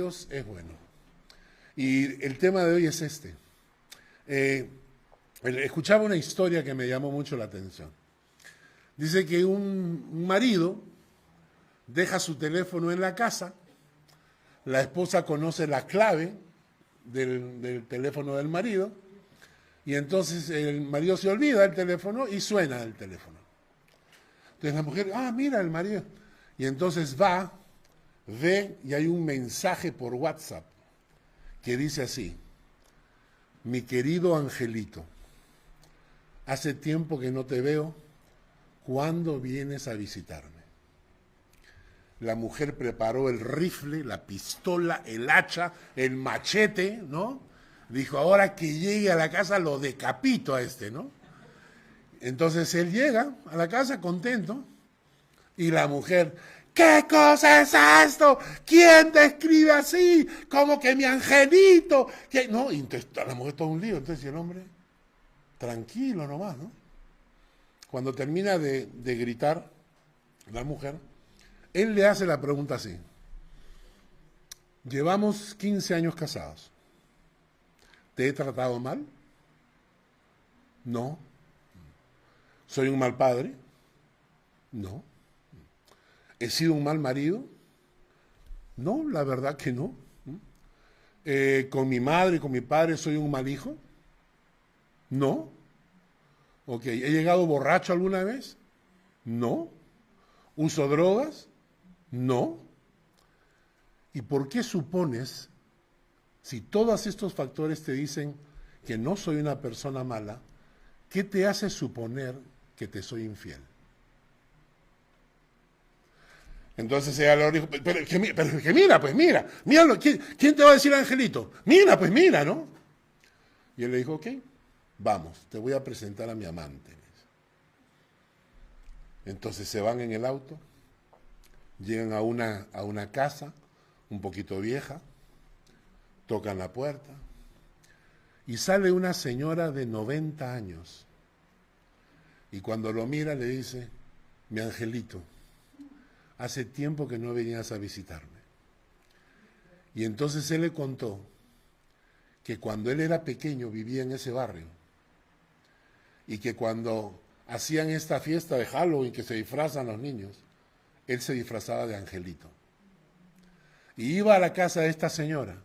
Dios es bueno. Y el tema de hoy es este. Escuchaba una historia que me llamó mucho la atención. Dice que un marido deja su teléfono en la casa, la esposa conoce la clave del teléfono del marido, y entonces el marido se olvida del teléfono y suena el teléfono. Entonces la mujer, mira el marido. Y entonces va, ve y hay un mensaje por WhatsApp que dice así: mi querido angelito, hace tiempo que no te veo, ¿cuándo vienes a visitarme? La mujer preparó el rifle, la pistola, el hacha, el machete, ¿no? Dijo, ahora que llegue a la casa lo decapito a este, ¿no? Entonces él llega a la casa contento y la mujer, ¿qué cosa es esto? ¿Quién te escribe así? ¿Cómo que mi angelito? ¿Qué? No, y entonces la mujer todo un lío. Entonces el hombre, tranquilo nomás, ¿no? Cuando termina de gritar la mujer, él le hace la pregunta así: llevamos 15 años casados. ¿Te he tratado mal? No. ¿Soy un mal padre? No. ¿He sido un mal marido? No, la verdad que no. ¿Con mi madre y con mi padre soy un mal hijo? No. Ok, ¿he llegado borracho alguna vez? No. ¿Uso drogas? No. ¿Y por qué supones, si todos estos factores te dicen que no soy una persona mala, qué te hace suponer que te soy infiel? Entonces ella le dijo, pero que mira, pues mira, míralo, ¿quién te va a decir angelito? Mira, pues mira, ¿no? Y él le dijo, ok, vamos, te voy a presentar a mi amante. Entonces se van en el auto, llegan a una casa un poquito vieja, tocan la puerta y sale una señora de 90 años. Y cuando lo mira le dice, mi angelito, hace tiempo que no venías a visitarme. Y entonces él le contó que cuando él era pequeño vivía en ese barrio y que cuando hacían esta fiesta de Halloween que se disfrazan los niños, él se disfrazaba de angelito. Y iba a la casa de esta señora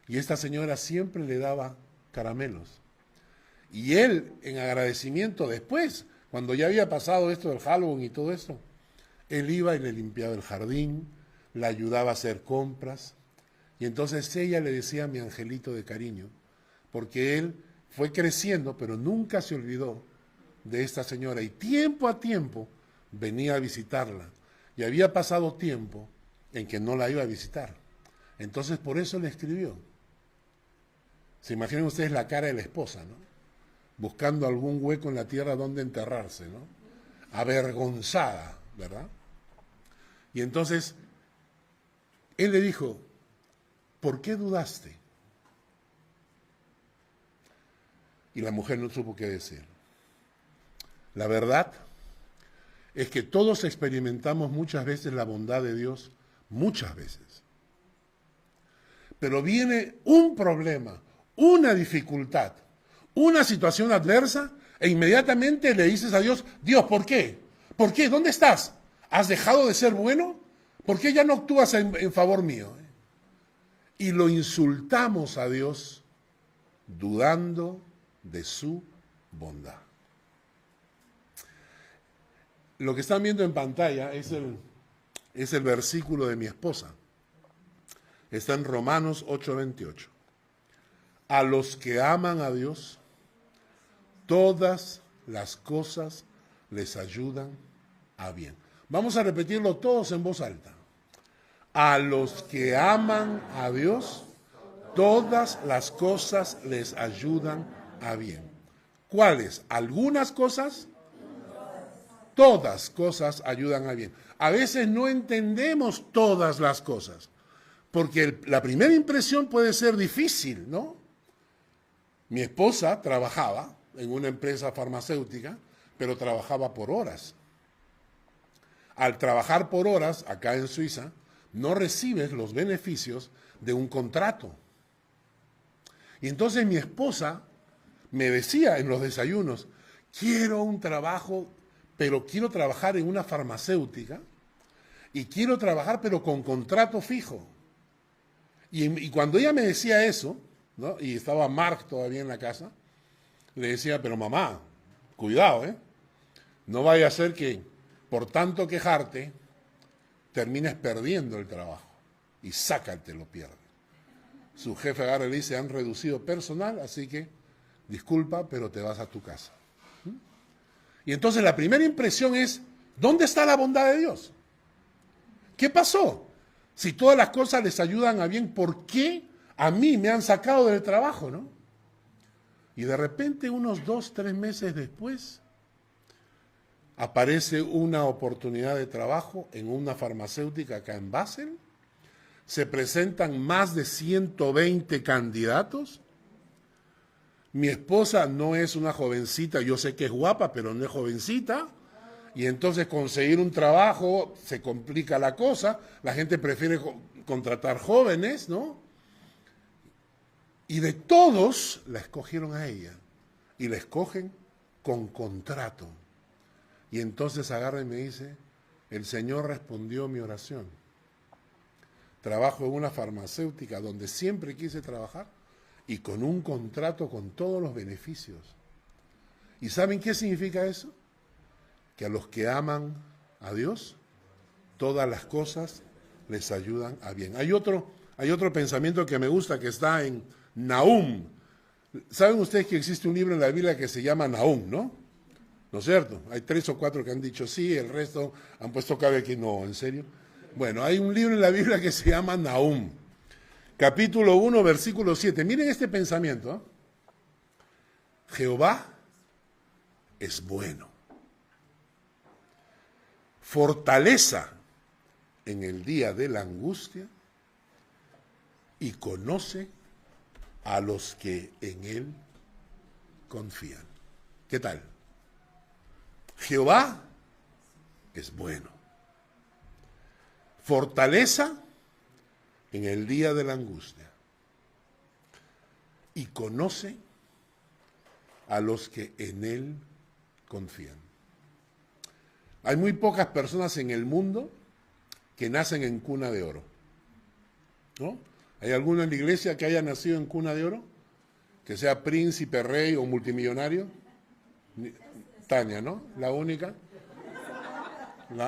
y esta señora siempre le daba caramelos. Y él, en agradecimiento después, cuando ya había pasado esto del Halloween y todo esto, él iba y le limpiaba el jardín, la ayudaba a hacer compras, y entonces ella le decía mi angelito de cariño, porque él fue creciendo, pero nunca se olvidó de esta señora, y tiempo a tiempo venía a visitarla, y había pasado tiempo en que no la iba a visitar. Entonces por eso le escribió. Se imaginan ustedes la cara de la esposa, ¿no? Buscando algún hueco en la tierra donde enterrarse, ¿no? Avergonzada, ¿verdad? Y entonces, él le dijo, ¿por qué dudaste? Y la mujer no supo qué decir. La verdad es que todos experimentamos muchas veces la bondad de Dios, muchas veces. Pero viene un problema, una dificultad, una situación adversa, e inmediatamente le dices a Dios, Dios, ¿por qué? ¿Por qué? ¿Dónde estás? ¿Has dejado de ser bueno? ¿Por qué ya no actúas en favor mío? Y lo insultamos a Dios dudando de su bondad. Lo que están viendo en pantalla es el versículo de mi esposa. Está en Romanos 8:28. A los que aman a Dios, todas las cosas les ayudan a bien. Vamos a repetirlo todos en voz alta. A los que aman a Dios, todas las cosas les ayudan a bien. ¿Cuáles? ¿Algunas cosas? Todas cosas ayudan a bien. A veces no entendemos todas las cosas, porque la primera impresión puede ser difícil, ¿no? Mi esposa trabajaba en una empresa farmacéutica, pero trabajaba por horas. Al trabajar por horas, acá en Suiza, no recibes los beneficios de un contrato. Y entonces mi esposa me decía en los desayunos, quiero un trabajo, pero quiero trabajar en una farmacéutica y quiero trabajar pero con contrato fijo. Y cuando ella me decía eso, ¿no? Y estaba Mark todavía en la casa, le decía, pero mamá, cuidado, no vaya a ser que por tanto quejarte termines perdiendo el trabajo y sácate, lo pierdes. Su jefe agarra y le dice, han reducido personal, así que disculpa, pero te vas a tu casa. Y entonces la primera impresión es, ¿dónde está la bondad de Dios? ¿Qué pasó? Si todas las cosas les ayudan a bien, ¿por qué a mí me han sacado del trabajo, no? Y de repente, unos 2, 3 meses después, aparece una oportunidad de trabajo en una farmacéutica acá en Basel. Se presentan más de 120 candidatos. Mi esposa no es una jovencita, yo sé que es guapa, pero no es jovencita. Y entonces conseguir un trabajo se complica la cosa. La gente prefiere contratar jóvenes, ¿no? Y de todos la escogieron a ella. Y la escogen con contrato. Y entonces agarra y me dice, el Señor respondió mi oración. Trabajo en una farmacéutica donde siempre quise trabajar y con un contrato con todos los beneficios. ¿Y saben qué significa eso? Que a los que aman a Dios, todas las cosas les ayudan a bien. Hay otro pensamiento que me gusta que está en Nahum. ¿Saben ustedes que existe un libro en la Biblia que se llama Nahum, no? ¿No es cierto? Hay 3 o 4 que han dicho sí, el resto han puesto cabe que no, ¿en serio? Bueno, hay un libro en la Biblia que se llama Nahum, capítulo 1, versículo 7. Miren este pensamiento, ¿eh? Jehová es bueno, fortaleza en el día de la angustia y conoce a los que en él confían. ¿Qué tal? Jehová es bueno. Fortaleza en el día de la angustia. Y conoce a los que en él confían. Hay muy pocas personas en el mundo que nacen en cuna de oro, ¿no? ¿Hay alguno en la iglesia que haya nacido en cuna de oro? Que sea príncipe, rey o multimillonario. Tania, ¿no? La única. Mis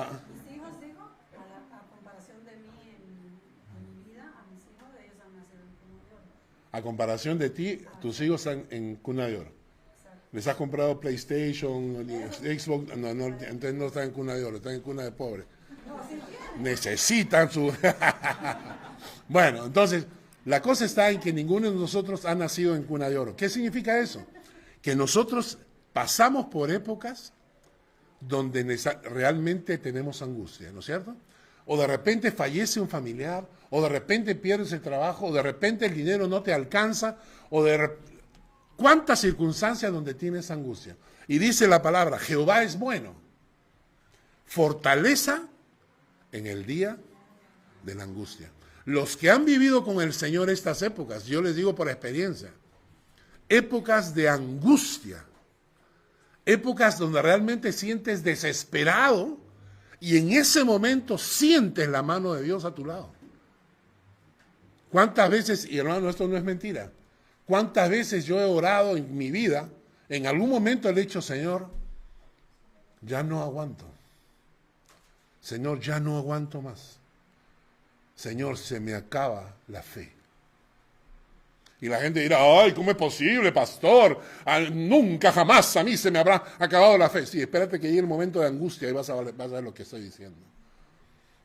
hijos, digo, a comparación de mí en mi vida, a mis hijos, ellos han nacido en cuna de oro. A comparación de ti, tus hijos están en cuna de oro. Exacto. ¿Les has comprado PlayStation, Xbox? No, entonces no están en cuna de oro, están en cuna de pobre. No, sí quieren. Necesitan su... Bueno, entonces, la cosa está en que ninguno de nosotros ha nacido en cuna de oro. ¿Qué significa eso? Que nosotros pasamos por épocas donde realmente tenemos angustia, ¿no es cierto? O de repente fallece un familiar, o de repente pierdes el trabajo, o de repente el dinero no te alcanza, o ¿cuántas circunstancias donde tienes angustia? Y dice la palabra, Jehová es bueno, fortaleza en el día de la angustia. Los que han vivido con el Señor estas épocas, yo les digo por experiencia, épocas de angustia, épocas donde realmente sientes desesperado y en ese momento sientes la mano de Dios a tu lado. ¿Cuántas veces, y hermano, esto no es mentira, cuántas veces yo he orado en mi vida, en algún momento le he dicho, Señor, ya no aguanto. Señor, ya no aguanto más. Señor, se me acaba la fe. Y la gente dirá, ay, ¿cómo es posible, pastor? Nunca, jamás a mí se me habrá acabado la fe. Sí, espérate que llegue el momento de angustia y vas a ver lo que estoy diciendo.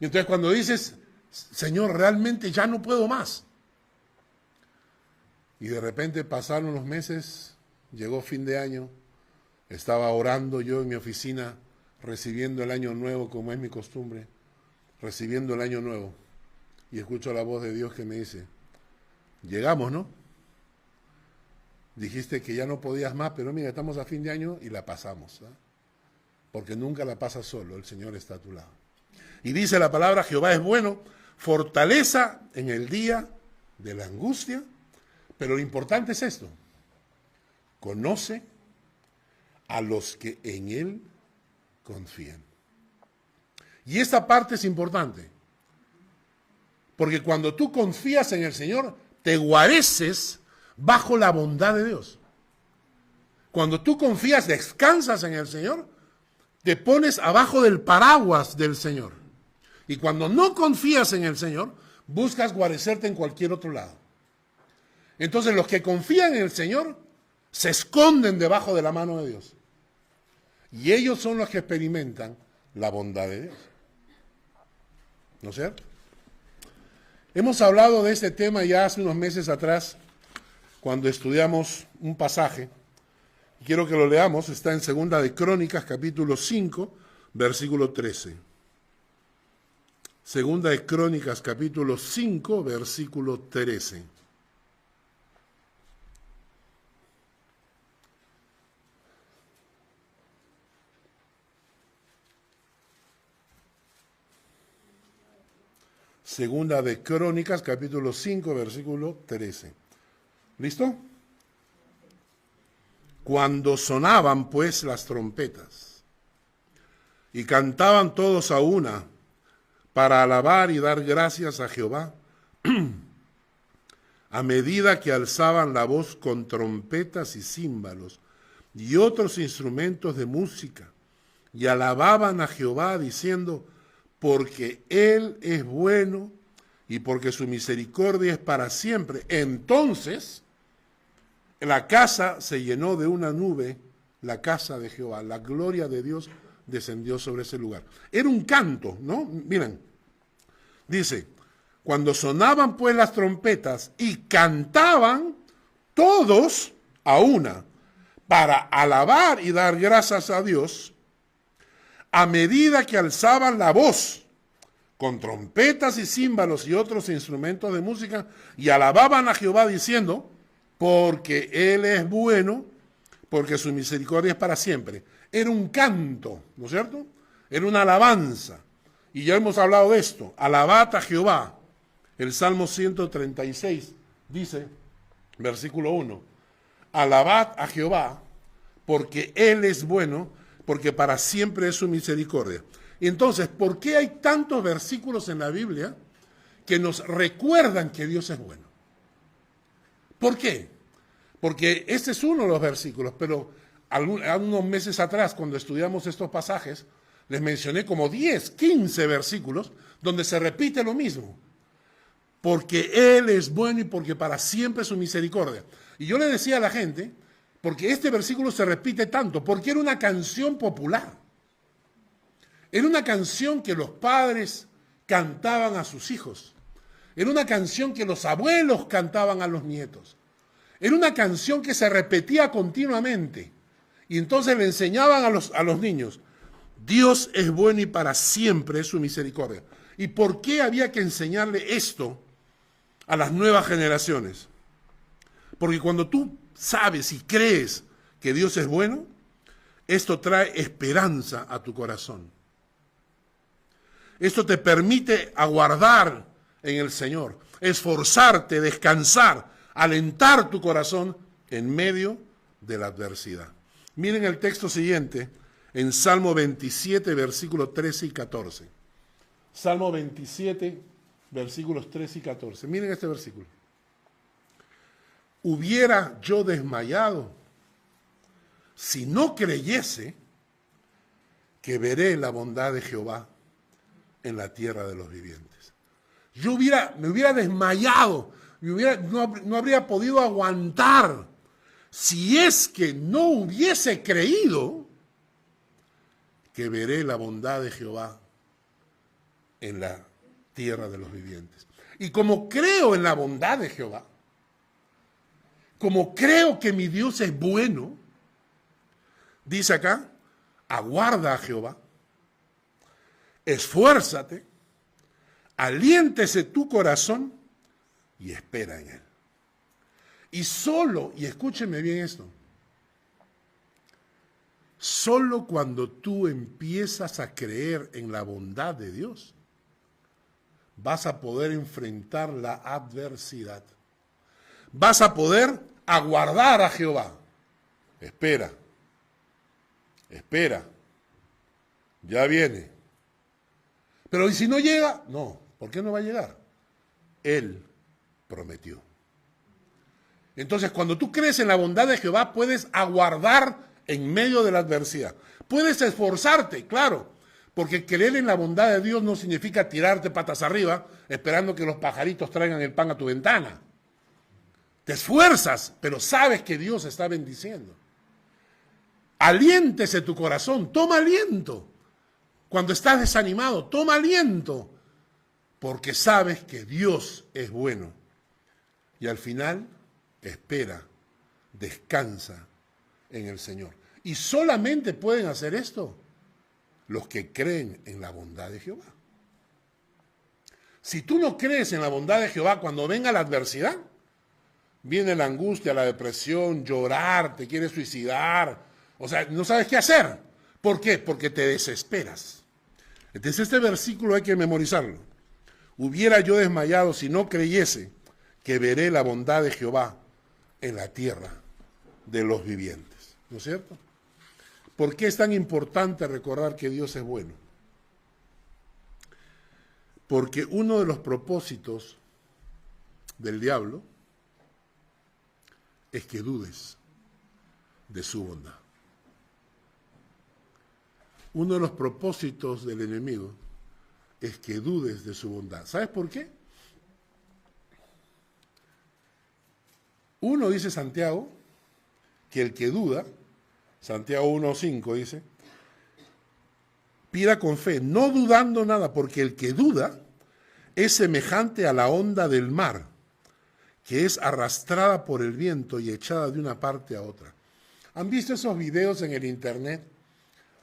Y entonces cuando dices, Señor, realmente ya no puedo más. Y de repente pasaron los meses, llegó fin de año, estaba orando yo en mi oficina, recibiendo el año nuevo, como es mi costumbre, recibiendo el año nuevo. Y escucho la voz de Dios que me dice, llegamos, ¿no? Dijiste que ya no podías más, pero mira, estamos a fin de año y la pasamos, ¿eh? Porque nunca la pasas solo, el Señor está a tu lado. Y dice la palabra, Jehová es bueno, fortaleza en el día de la angustia, pero lo importante es esto: conoce a los que en Él confían. Y esta parte es importante, porque cuando tú confías en el Señor, te guareces bajo la bondad de Dios. Cuando tú confías, descansas en el Señor, te pones abajo del paraguas del Señor. Y cuando no confías en el Señor, buscas guarecerte en cualquier otro lado. Entonces los que confían en el Señor se esconden debajo de la mano de Dios. Y ellos son los que experimentan la bondad de Dios. ¿No es cierto? Hemos hablado de este tema ya hace unos meses atrás, cuando estudiamos un pasaje. Quiero que lo leamos, está en Segunda de Crónicas, capítulo 5, versículo 13. Segunda de Crónicas, capítulo 5, versículo 13. Segunda de Crónicas, capítulo 5, versículo 13. ¿Listo? Cuando sonaban pues las trompetas y cantaban todos a una para alabar y dar gracias a Jehová, a medida que alzaban la voz con trompetas y címbalos y otros instrumentos de música, y alababan a Jehová diciendo: porque Él es bueno y porque su misericordia es para siempre. Entonces la casa se llenó de una nube, la casa de Jehová, la gloria de Dios descendió sobre ese lugar. Era un canto, ¿no? Miren, dice: cuando sonaban pues las trompetas y cantaban todos a una para alabar y dar gracias a Dios, a medida que alzaban la voz con trompetas y címbalos y otros instrumentos de música, y alababan a Jehová diciendo: porque Él es bueno, porque su misericordia es para siempre. Era un canto, ¿no es cierto? Era una alabanza. Y ya hemos hablado de esto. Alabad a Jehová. El Salmo 136 dice, versículo 1, alabad a Jehová, porque Él es bueno, porque para siempre es su misericordia. Y entonces, ¿por qué hay tantos versículos en la Biblia que nos recuerdan que Dios es bueno? ¿Por qué? Porque este es uno de los versículos, pero algunos meses atrás, cuando estudiamos estos pasajes, les mencioné como 10, 15 versículos donde se repite lo mismo. Porque Él es bueno y porque para siempre es su misericordia. Y yo le decía a la gente, porque este versículo se repite tanto, porque era una canción popular. Era una canción que los padres cantaban a sus hijos. Era una canción que los abuelos cantaban a los nietos. Era una canción que se repetía continuamente. Y entonces le enseñaban a los niños: Dios es bueno y para siempre es su misericordia. ¿Y por qué había que enseñarle esto a las nuevas generaciones? Porque cuando tú sabes y crees que Dios es bueno, esto trae esperanza a tu corazón. Esto te permite aguardar en el Señor, esforzarte, descansar, alentar tu corazón en medio de la adversidad. Miren el texto siguiente, en Salmo 27, versículos 13 y 14. Salmo 27, versículos 13 y 14. Miren este versículo. Hubiera yo desmayado si no creyese que veré la bondad de Jehová en la tierra de los vivientes. Me hubiera desmayado, no habría podido aguantar si es que no hubiese creído que veré la bondad de Jehová en la tierra de los vivientes. Y como creo en la bondad de Jehová, como creo que mi Dios es bueno, dice acá: aguarda a Jehová, esfuérzate, aliéntese tu corazón y espera en Él. Y solo, y escúcheme bien esto, solo cuando tú empiezas a creer en la bondad de Dios, vas a poder enfrentar la adversidad. Vas a poder aguardar a Jehová. Espera, espera, ya viene. Pero ¿y si no llega? No, ¿por qué no va a llegar? Él prometió. Entonces, cuando tú crees en la bondad de Jehová, puedes aguardar en medio de la adversidad. Puedes esforzarte, claro, porque creer en la bondad de Dios no significa tirarte patas arriba esperando que los pajaritos traigan el pan a tu ventana. Te esfuerzas, pero sabes que Dios está bendiciendo. Aliéntese tu corazón, toma aliento. Cuando estás desanimado, toma aliento, porque sabes que Dios es bueno. Y al final, espera, descansa en el Señor. Y solamente pueden hacer esto los que creen en la bondad de Jehová. Si tú no crees en la bondad de Jehová, cuando venga la adversidad, viene la angustia, la depresión, llorar, te quieres suicidar, o sea, no sabes qué hacer. ¿Por qué? Porque te desesperas. Entonces este versículo hay que memorizarlo. Hubiera yo desmayado si no creyese que veré la bondad de Jehová en la tierra de los vivientes. ¿No es cierto? ¿Por qué es tan importante recordar que Dios es bueno? Porque uno de los propósitos del diablo es que dudes de su bondad. Uno de los propósitos del enemigo es que dudes de su bondad. ¿Sabes por qué? Uno, dice Santiago, que el que duda, Santiago 1:5 dice, pida con fe, no dudando nada, porque el que duda es semejante a la onda del mar, que es arrastrada por el viento y echada de una parte a otra. ¿Han visto esos videos en el internet?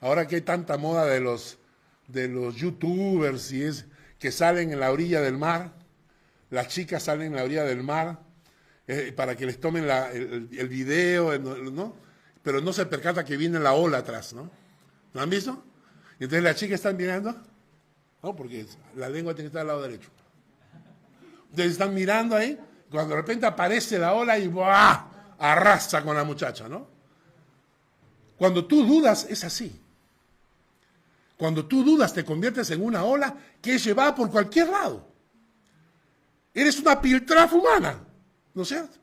Ahora que hay tanta moda de los youtubers y es que salen en la orilla del mar, las chicas salen en la orilla del mar para que les tomen el video, ¿no? Pero no se percata que viene la ola atrás, ¿no? ¿Lo han visto? Y entonces las chicas están mirando, ¿no? Porque la lengua tiene que estar al lado derecho. Entonces están mirando ahí, cuando de repente aparece la ola y ¡buah! Arrasa con la muchacha, ¿no? Cuando tú dudas, es así. Cuando tú dudas, te conviertes en una ola que es llevada por cualquier lado. Eres una piltrafa humana, ¿no es cierto?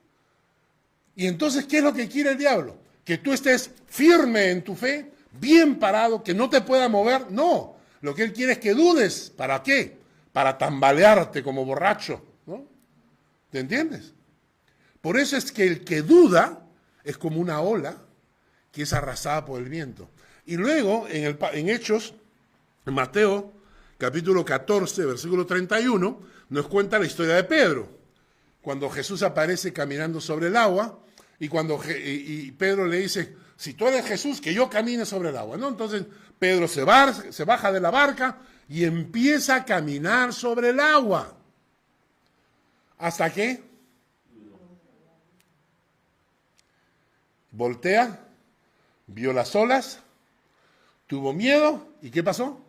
Y entonces, ¿qué es lo que quiere el diablo? Que tú estés firme en tu fe, bien parado, que no te pueda mover. No, lo que él quiere es que dudes. ¿Para qué? Para tambalearte como borracho, ¿no? ¿Te entiendes? Por eso es que el que duda es como una ola que es arrasada por el viento. Y luego, en Hechos, en Mateo, capítulo 14, versículo 31, nos cuenta la historia de Pedro. Cuando Jesús aparece caminando sobre el agua, y Pedro le dice, si tú eres Jesús, que yo camine sobre el agua, ¿no? Entonces Pedro se baja de la barca y empieza a caminar sobre el agua. ¿Hasta qué? Voltea, vio las olas, tuvo miedo, ¿y qué pasó?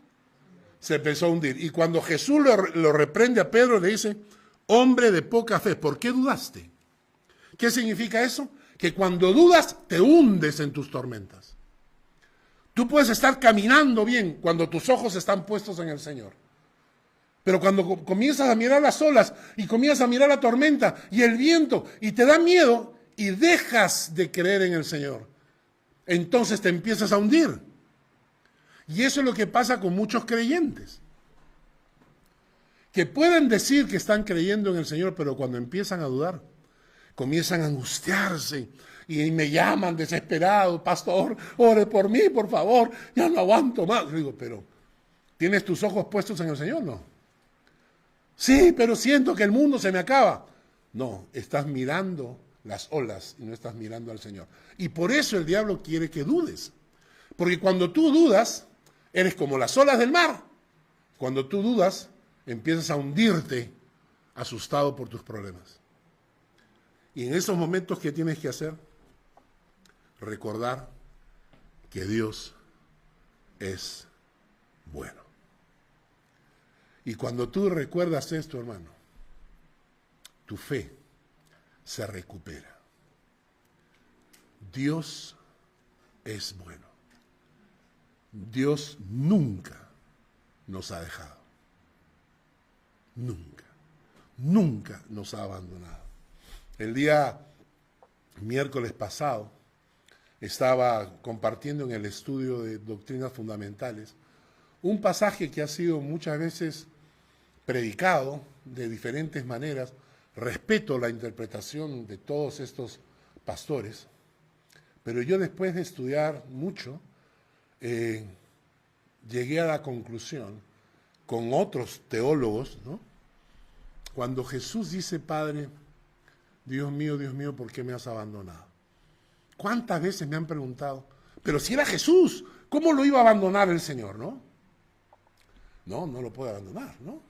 Se empezó a hundir. Y cuando Jesús lo reprende a Pedro, le dice, hombre de poca fe, ¿por qué dudaste? ¿Qué significa eso? Que cuando dudas, te hundes en tus tormentas. Tú puedes estar caminando bien cuando tus ojos están puestos en el Señor. Pero cuando comienzas a mirar las olas y comienzas a mirar la tormenta y el viento y te da miedo y dejas de creer en el Señor, entonces te empiezas a hundir. Y eso es lo que pasa con muchos creyentes, que pueden decir que están creyendo en el Señor, pero cuando empiezan a dudar, comienzan a angustiarse y me llaman desesperado, pastor, ore por mí, por favor, ya no aguanto más. Yo digo, pero ¿tienes tus ojos puestos en el Señor? No. Sí, pero siento que el mundo se me acaba. No, estás mirando las olas y no estás mirando al Señor. Y por eso el diablo quiere que dudes. Porque cuando tú dudas, eres como las olas del mar. Cuando tú dudas, empiezas a hundirte asustado por tus problemas. Y en esos momentos, ¿qué tienes que hacer? Recordar que Dios es bueno. Y cuando tú recuerdas esto, hermano, tu fe se recupera. Dios es bueno. Dios nunca nos ha dejado. Nunca. Nunca nos ha abandonado. El día miércoles pasado estaba compartiendo en el estudio de doctrinas fundamentales un pasaje que ha sido muchas veces predicado de diferentes maneras. Respeto la interpretación de todos estos pastores, pero yo después de estudiar mucho, llegué a la conclusión, con otros teólogos, ¿no? Cuando Jesús dice, Padre, Dios mío, ¿por qué me has abandonado? ¿Cuántas veces me han preguntado, pero si era Jesús, ¿cómo lo iba a abandonar el Señor, no? No lo puede abandonar, ¿no?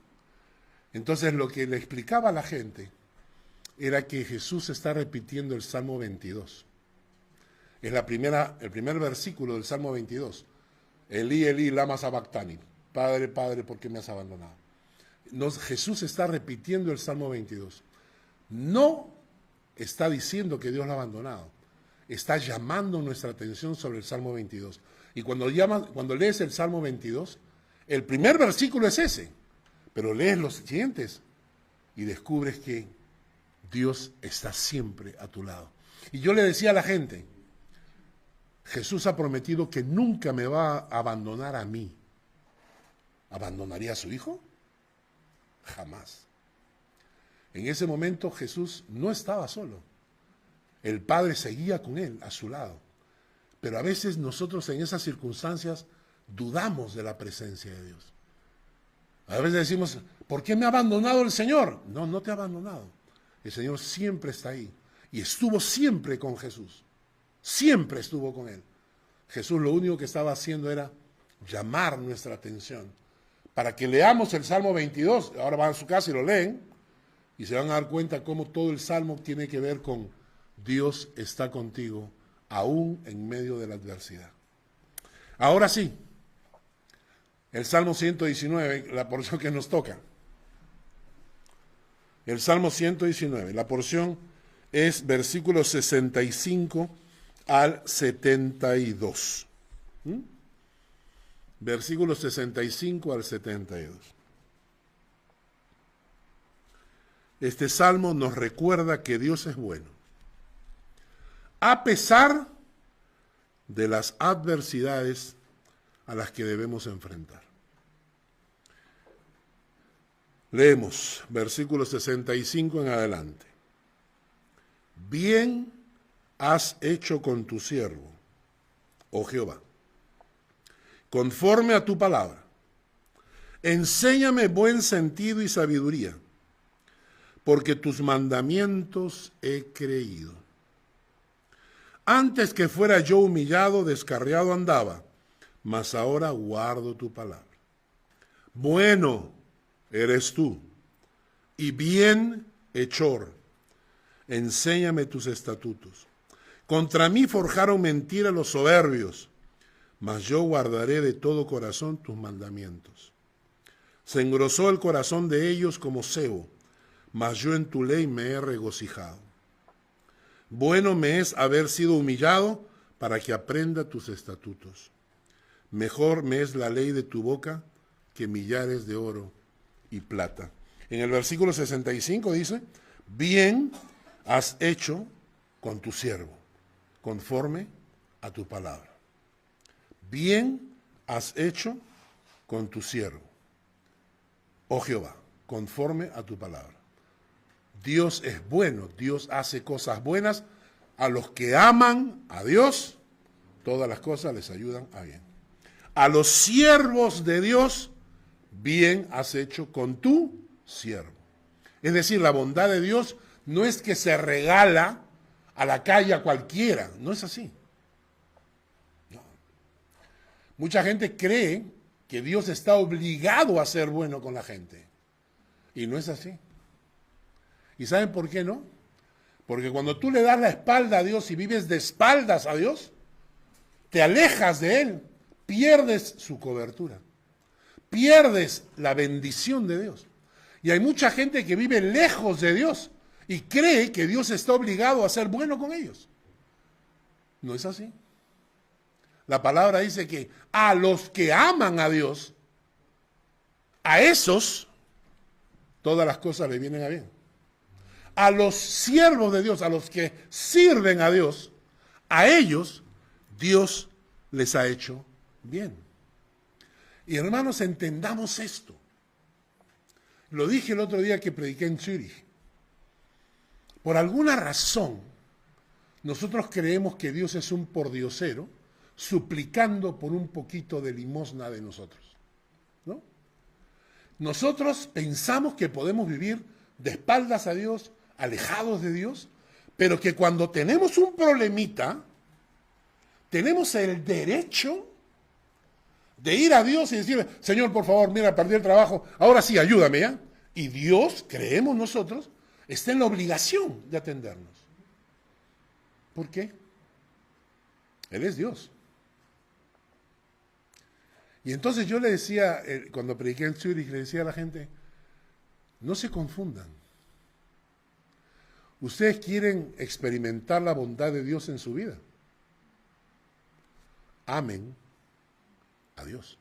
Entonces lo que le explicaba a la gente era que Jesús está repitiendo el Salmo 22. Es el primer versículo del Salmo 22. Elí, Elí, lama sabactani. Padre, Padre, ¿por qué me has abandonado? Jesús está repitiendo el Salmo 22. No está diciendo que Dios lo ha abandonado. Está llamando nuestra atención sobre el Salmo 22. Y cuando lees el Salmo 22, el primer versículo es ese. Pero lees los siguientes y descubres que Dios está siempre a tu lado. Y yo le decía a la gente, Jesús ha prometido que nunca me va a abandonar a mí. ¿Abandonaría a su hijo? Jamás. En ese momento Jesús no estaba solo. El Padre seguía con él, a su lado. Pero a veces nosotros en esas circunstancias dudamos de la presencia de Dios. A veces decimos, ¿por qué me ha abandonado el Señor? No te ha abandonado. El Señor siempre está ahí. Y estuvo siempre con Jesús. Siempre estuvo con él. Jesús lo único que estaba haciendo era llamar nuestra atención. Para que leamos el Salmo 22. Ahora van a su casa y lo leen. Y se van a dar cuenta cómo todo el Salmo tiene que ver con Dios está contigo, aún en medio de la adversidad. Ahora sí. El Salmo 119, la porción que nos toca. El Salmo 119, la porción es versículos 65 al 72. Versículos 65 al 72. Este salmo nos recuerda que Dios es bueno, a pesar de las adversidades a las que debemos enfrentar. Leemos versículo 65 en adelante. Bien has hecho con tu siervo, oh Jehová, conforme a tu palabra. Enséñame buen sentido y sabiduría, porque tus mandamientos he creído. Antes que fuera yo humillado, descarriado andaba, mas ahora guardo tu palabra. Bueno eres tú, y bien hechor. Enséñame tus estatutos. Contra mí forjaron mentira los soberbios, mas yo guardaré de todo corazón tus mandamientos. Se engrosó el corazón de ellos como cebo, mas yo en tu ley me he regocijado. Bueno me es haber sido humillado para que aprenda tus estatutos. Mejor me es la ley de tu boca que millares de oro y plata. En el versículo 65 dice, bien has hecho con tu siervo, conforme a tu palabra. Bien has hecho con tu siervo, oh Jehová, conforme a tu palabra. Dios es bueno, Dios hace cosas buenas. A los que aman a Dios, todas las cosas les ayudan a bien. A los siervos de Dios, bien has hecho con tu siervo. Es decir, la bondad de Dios no es que se regala a la calle a cualquiera, no es así. No. Mucha gente cree que Dios está obligado a ser bueno con la gente, y no es así. ¿Y saben por qué no? Porque cuando tú le das la espalda a Dios y vives de espaldas a Dios, te alejas de Él, pierdes su cobertura, pierdes la bendición de Dios. Y hay mucha gente que vive lejos de Dios y cree que Dios está obligado a ser bueno con ellos. No es así. La palabra dice que a los que aman a Dios, a esos, todas las cosas le vienen a bien. A los siervos de Dios, a los que sirven a Dios, a ellos Dios les ha hecho bien. Y hermanos, entendamos esto. Lo dije el otro día que prediqué en Zúrich. Por alguna razón, nosotros creemos que Dios es un pordiosero, suplicando por un poquito de limosna de nosotros, ¿no? Nosotros pensamos que podemos vivir de espaldas a Dios, alejados de Dios, pero que cuando tenemos un problemita, tenemos el derecho de ir a Dios y decirle, Señor, por favor, mira, perdí el trabajo, ahora sí, ayúdame, ¿ya? Y Dios, creemos nosotros, está en la obligación de atendernos. ¿Por qué? Él es Dios. Y entonces yo le decía, cuando prediqué en Zúrich, le decía a la gente, no se confundan. Ustedes quieren experimentar la bondad de Dios en su vida. Amen a Dios.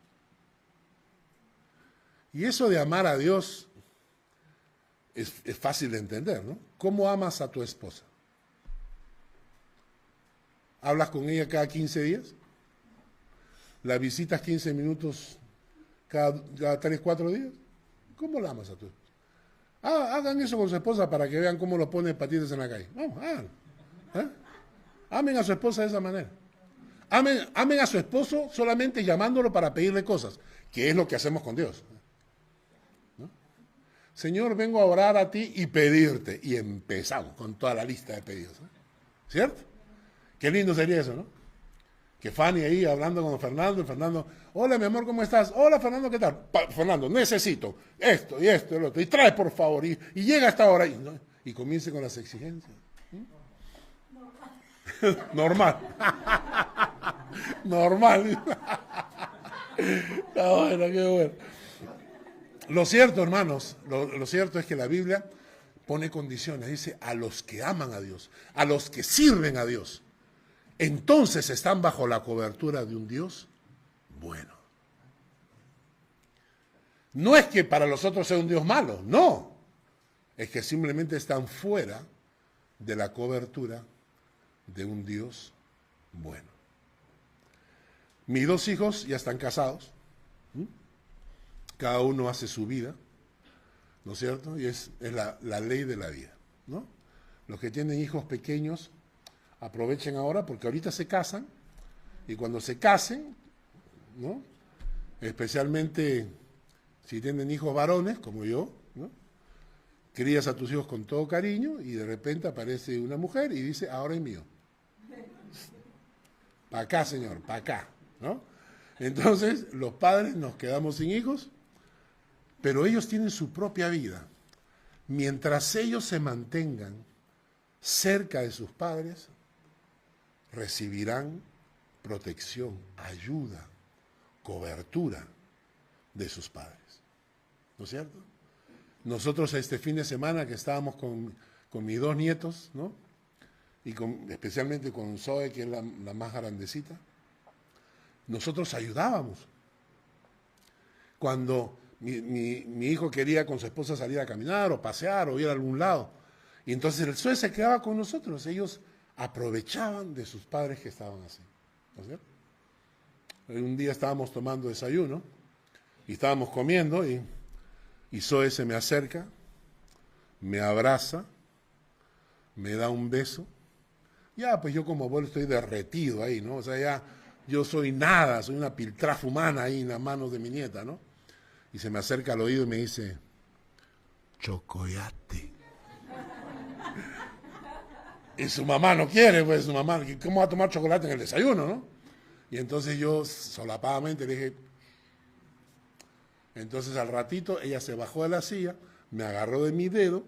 Y eso de amar a Dios es fácil de entender, ¿no? ¿Cómo amas a tu esposa? ¿Hablas con ella cada 15 días? ¿La visitas 15 minutos cada 3, 4 días? ¿Cómo la amas a tu esposa? Hagan eso con su esposa para que vean cómo lo pone patitas en la calle. Vamos, háganlo. Amen a su esposa de esa manera. Amen a su esposo solamente llamándolo para pedirle cosas, que es lo que hacemos con Dios. ¿No? Señor, vengo a orar a ti y pedirte. Y empezamos con toda la lista de pedidos. ¿No? ¿Cierto? Qué lindo sería eso, ¿no? Que Fanny ahí hablando con Fernando, y Fernando, hola mi amor, ¿cómo estás? Hola Fernando, ¿qué tal? Fernando, necesito esto y esto y lo otro, y trae por favor, y llega hasta ahora, y comience con las exigencias. Normal. Normal. Está bueno, qué bueno. Lo cierto, hermanos, lo cierto es que la Biblia pone condiciones, dice, a los que aman a Dios, a los que sirven a Dios. Entonces están bajo la cobertura de un Dios bueno. No es que para los otros sea un Dios malo, no. Es que simplemente están fuera de la cobertura de un Dios bueno. Mis 2 hijos ya están casados. Cada uno hace su vida, ¿no es cierto? Y es la ley de la vida, ¿no? Los que tienen hijos pequeños, aprovechen ahora porque ahorita se casan y cuando se casen, ¿no? Especialmente si tienen hijos varones como yo, ¿no? Crías a tus hijos con todo cariño y de repente aparece una mujer y dice, ahora es mío. Para acá, señor, para acá, ¿no? Entonces los padres nos quedamos sin hijos, pero ellos tienen su propia vida. Mientras ellos se mantengan cerca de sus padres, recibirán protección, ayuda, cobertura de sus padres. ¿No es cierto? Nosotros este fin de semana que estábamos con mis 2 nietos, ¿no? Y especialmente con Zoe, que es la más grandecita, nosotros ayudábamos. Cuando mi hijo quería con su esposa salir a caminar o pasear o ir a algún lado, y entonces el Zoe se quedaba con nosotros, ellos aprovechaban de sus padres que estaban así. ¿No es cierto? Un día estábamos tomando desayuno y estábamos comiendo y Zoe se me acerca, me abraza, me da un beso. Ya, pues yo como abuelo estoy derretido ahí, ¿no? O sea, ya yo soy nada, soy una piltrafa humana ahí en las manos de mi nieta, ¿no? Y se me acerca al oído y me dice, chocolate. Y su mamá no quiere, pues su mamá, ¿cómo va a tomar chocolate en el desayuno, no? Y entonces yo solapadamente le dije, entonces al ratito ella se bajó de la silla, me agarró de mi dedo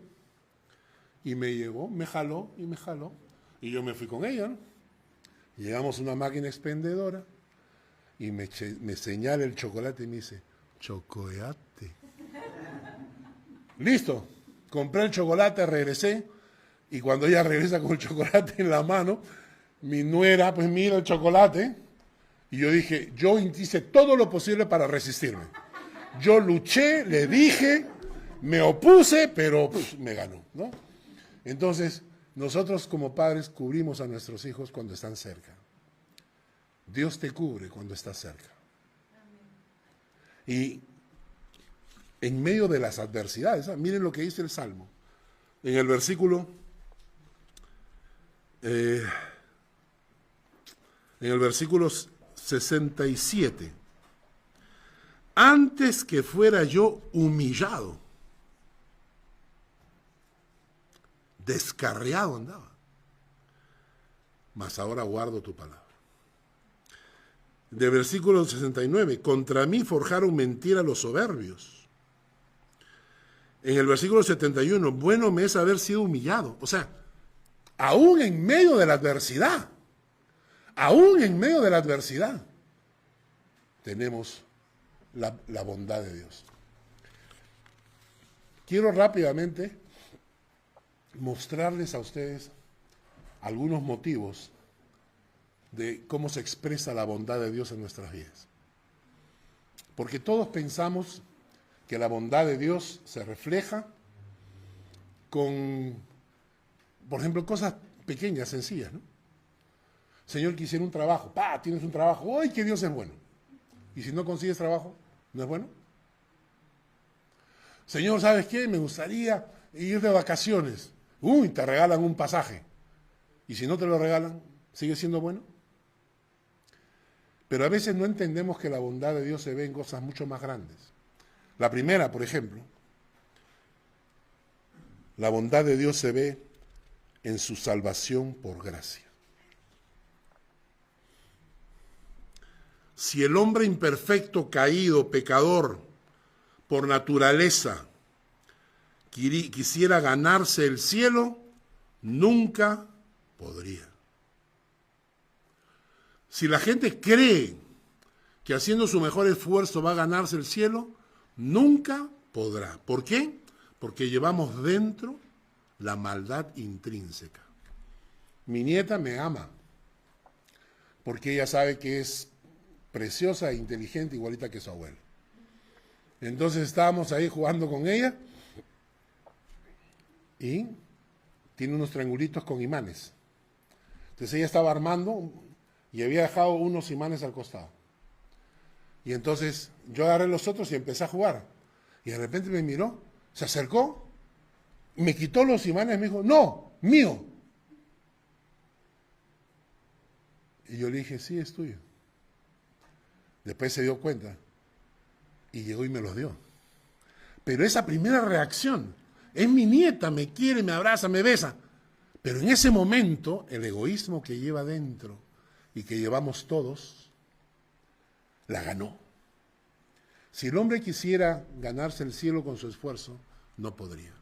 y me llevó, me jaló y me jaló. Y yo me fui con ella, ¿no? Llegamos a una máquina expendedora y me señala el chocolate y me dice, chocolate. Listo, compré el chocolate, regresé, y cuando ella regresa con el chocolate en la mano, mi nuera pues mira el chocolate, y yo dije, yo hice todo lo posible para resistirme. Yo luché, le dije, me opuse, pero me ganó, ¿no? Entonces, nosotros como padres cubrimos a nuestros hijos cuando están cerca. Dios te cubre cuando estás cerca. Y en medio de las adversidades, miren lo que dice el Salmo. En el versículo 67. Antes que fuera yo humillado, descarriado andaba, mas ahora guardo tu palabra. De versículo 69, contra mí forjaron mentira los soberbios. En el versículo 71, bueno me es haber sido humillado. O sea, aún en medio de la adversidad, tenemos la bondad de Dios. Quiero rápidamente mostrarles a ustedes algunos motivos de cómo se expresa la bondad de Dios en nuestras vidas. Porque todos pensamos que la bondad de Dios se refleja con, por ejemplo, cosas pequeñas, sencillas, ¿no? Señor, quisiera un trabajo. Tienes un trabajo. ¡Ay, que Dios es bueno! Y si no consigues trabajo, ¿no es bueno? Señor, ¿sabes qué? Me gustaría ir de vacaciones. Te regalan un pasaje. Y si no te lo regalan, ¿sigue siendo bueno? Pero a veces no entendemos que la bondad de Dios se ve en cosas mucho más grandes. La primera, por ejemplo, la bondad de Dios se ve en su salvación por gracia. Si el hombre imperfecto, caído, pecador, por naturaleza, quisiera ganarse el cielo, nunca podría. Si la gente cree que haciendo su mejor esfuerzo va a ganarse el cielo, nunca podrá. ¿Por qué? Porque llevamos dentro la maldad intrínseca. Mi nieta me ama, porque ella sabe que es preciosa e inteligente, igualita que su abuelo. Entonces estábamos ahí jugando con ella y tiene unos triangulitos con imanes. Entonces ella estaba armando y había dejado unos imanes al costado. Y entonces yo agarré los otros y empecé a jugar. Y de repente me miró, se acercó, me quitó los imanes y me dijo, no, mío. Y yo le dije, sí, es tuyo. Después se dio cuenta y llegó y me los dio. Pero esa primera reacción, es mi nieta, me quiere, me abraza, me besa. Pero en ese momento, el egoísmo que lleva dentro y que llevamos todos, la ganó. Si el hombre quisiera ganarse el cielo con su esfuerzo, no podría.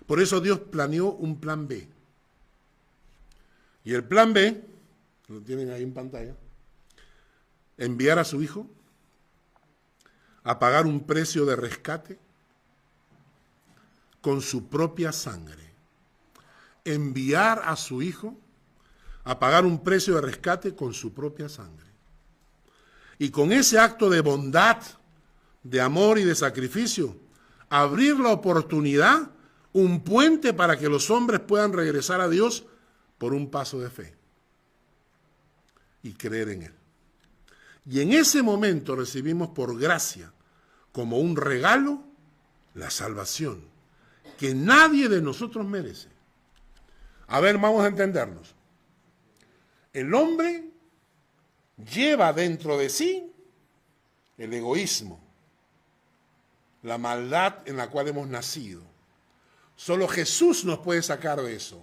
Por eso Dios planeó un plan B. Y el plan B, lo tienen ahí en pantalla, enviar a su hijo a pagar un precio de rescate con su propia sangre. Enviar a su hijo a pagar un precio de rescate con su propia sangre. Y con ese acto de bondad, de amor y de sacrificio, abrir la oportunidad, un puente para que los hombres puedan regresar a Dios por un paso de fe y creer en Él. Y en ese momento recibimos por gracia, como un regalo, la salvación, que nadie de nosotros merece. A ver, vamos a entendernos. El hombre lleva dentro de sí el egoísmo, la maldad en la cual hemos nacido. Solo Jesús nos puede sacar de eso.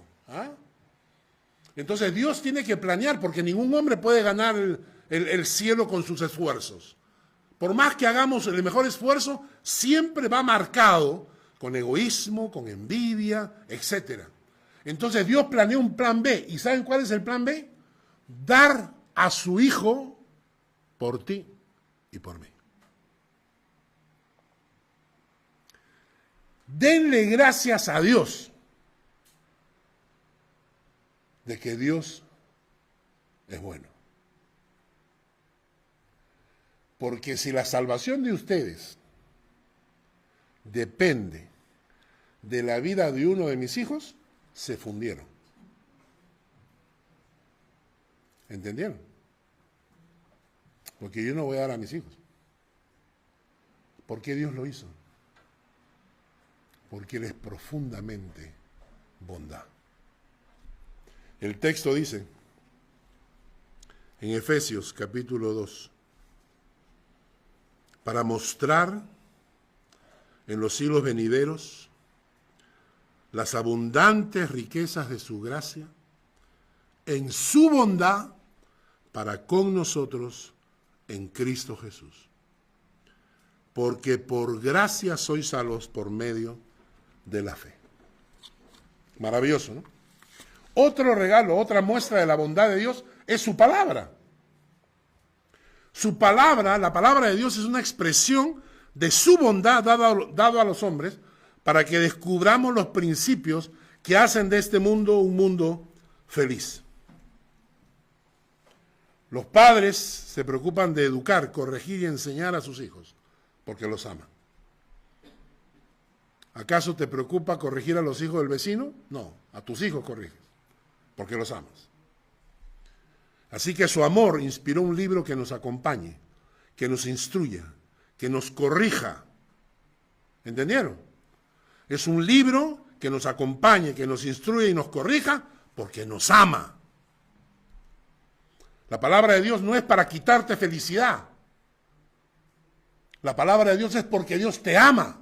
Entonces Dios tiene que planear, porque ningún hombre puede ganar el cielo con sus esfuerzos. Por más que hagamos el mejor esfuerzo, siempre va marcado con egoísmo, con envidia, etc. Entonces Dios planeó un plan B. ¿Y saben cuál es el plan B? Dar a su hijo por ti y por mí. Denle gracias a Dios de que Dios es bueno. Porque si la salvación de ustedes depende de la vida de uno de mis hijos, se fundieron. ¿Entendieron? Porque yo no voy a dar a mis hijos. ¿Por qué Dios lo hizo? Porque Él es profundamente bondad. El texto dice, en Efesios capítulo 2, para mostrar en los siglos venideros las abundantes riquezas de su gracia, en su bondad para con nosotros en Cristo Jesús. Porque por gracia sois salvos por medio de la fe. Maravilloso, ¿no? Otro regalo, otra muestra de la bondad de Dios es su palabra. Su palabra, la palabra de Dios es una expresión de su bondad dado a los hombres para que descubramos los principios que hacen de este mundo un mundo feliz. Los padres se preocupan de educar, corregir y enseñar a sus hijos porque los aman. ¿Acaso te preocupa corregir a los hijos del vecino? No, a tus hijos corriges porque los amas. Así que su amor inspiró un libro que nos acompañe, que nos instruya, que nos corrija. ¿Entendieron? Es un libro que nos acompañe, que nos instruye y nos corrija porque nos ama. La palabra de Dios no es para quitarte felicidad. La palabra de Dios es porque Dios te ama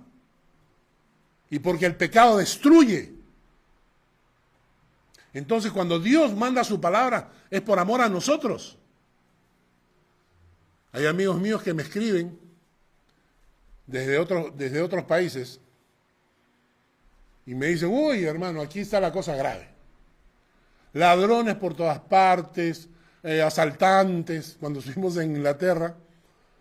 y porque el pecado destruye. Entonces, cuando Dios manda su palabra, es por amor a nosotros. Hay amigos míos que me escriben desde otros países y me dicen, uy, hermano, aquí está la cosa grave. Ladrones por todas partes, asaltantes. Cuando estuvimos en Inglaterra,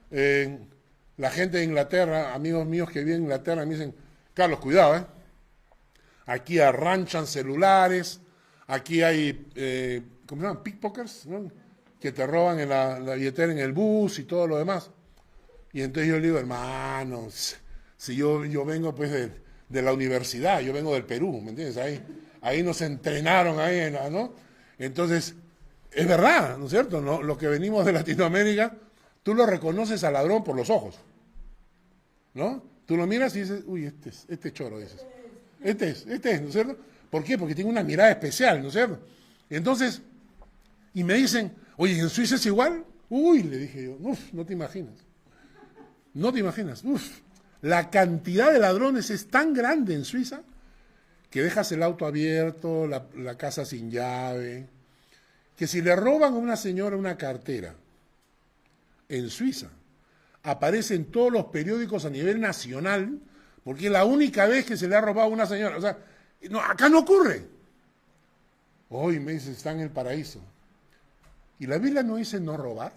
la gente de Inglaterra, amigos míos que viven en Inglaterra, me dicen, Carlos, cuidado, aquí arranchan celulares. Aquí hay, ¿cómo se llaman? Pickpockets, ¿no? Que te roban en la billetera en el bus y todo lo demás. Y entonces yo le digo, hermanos, si yo vengo pues de la universidad, yo vengo del Perú, ¿me entiendes? Ahí nos entrenaron, ¿no? Entonces, es verdad, ¿no es cierto? ¿No? Los que venimos de Latinoamérica, tú lo reconoces al ladrón por los ojos, ¿no? Tú lo miras y dices, uy, este choro, dices. Este es, ¿no es cierto? ¿Por qué? Porque tiene una mirada especial, ¿no es cierto? Entonces, y me dicen, oye, ¿en Suiza es igual? Uy, le dije yo, no te imaginas. No te imaginas. La cantidad de ladrones es tan grande en Suiza que dejas el auto abierto, la casa sin llave, que si le roban a una señora una cartera en Suiza, aparece en todos los periódicos a nivel nacional, porque es la única vez que se le ha robado a una señora. O sea, no, acá no ocurre. Hoy me dice, está en el paraíso. ¿Y la Biblia no dice no robar?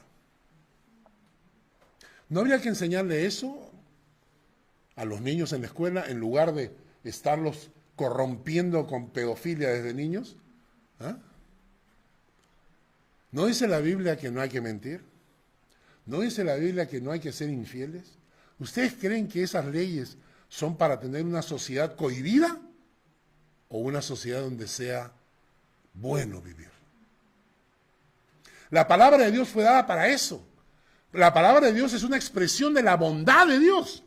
¿No habría que enseñarle eso a los niños en la escuela en lugar de estarlos corrompiendo con pedofilia desde niños? ¿Ah? ¿No dice la Biblia que no hay que mentir? ¿No dice la Biblia que no hay que ser infieles? ¿Ustedes creen que esas leyes son para tener una sociedad cohibida o una sociedad donde sea bueno vivir? La palabra de Dios fue dada para eso. La palabra de Dios es una expresión de la bondad de Dios.